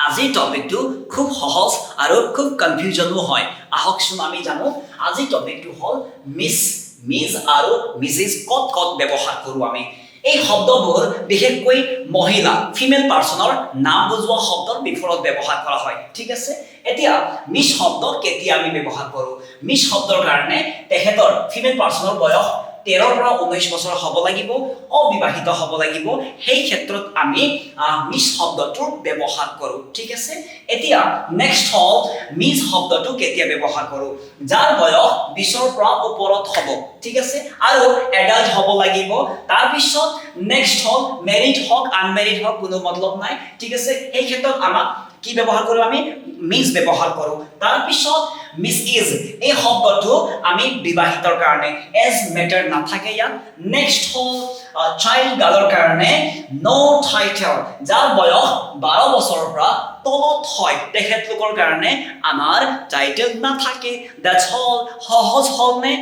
আজিৰ টপিকটো খুব সহজ আৰু খুব কনফিউজনো হয় আহকচোন আমি জানো আজিৰ টপিকটো হ'ল মিছ আৰু মিছেছ কত ব্যৱহাৰ কৰোঁ আমি এই শব্দবোৰ বিশেষকৈ মহিলা ফিমেল পাৰ্সনৰ নাম বুজোৱা শব্দৰ বিপৰত ব্যৱহাৰ কৰা হয় ঠিক আছে এতিয়া মিছ শব্দ কেতিয়া আমি ব্যৱহাৰ কৰোঁ মিছ শব্দৰ কাৰণে তেখেতৰ ফিমেল পাৰ্সনৰ বয়স 13 পৰা 19 বছৰ হ'ব লাগিব অবিবাহিত হ'ব লাগিব সেই ক্ষেত্ৰত আমি মিছ শব্দটো ব্যৱহাৰ কৰোঁ ঠিক আছে এতিয়া নেক্সট হল মিছ শব্দটো কেতিয়া ব্যৱহাৰ কৰোঁ যাৰ বয়স 20 ৰ পৰা ওপৰত হ'ব ঠিক আছে আৰু এডাল্ট হ'ব লাগিব তাৰ পিছত নেক্সট হল মেৰিড হক আনমেৰিড হক কোনো মতলব নাই ঠিক আছে এই ক্ষেত্ৰত আমাক কি ব্যৱহাৰ কৰোঁ আমি মিছ ব্যৱহাৰ কৰোঁ তাৰ পিছত মিছ ইজ এই শব্দটো আমি বিবাহিতৰ কাৰণে এজ মেটাৰ নাথাকে ইয়াত নেক্সট হল চাইল্ড গাৰ্লৰ কাৰণে নো টাইটেল যাৰ বয়স 12 বছৰৰ পৰা তলত হয় তেখেতলোকৰ কাৰণে আমাৰ টাইটেল নাথাকে দ্যাটস অল সহজ হল নে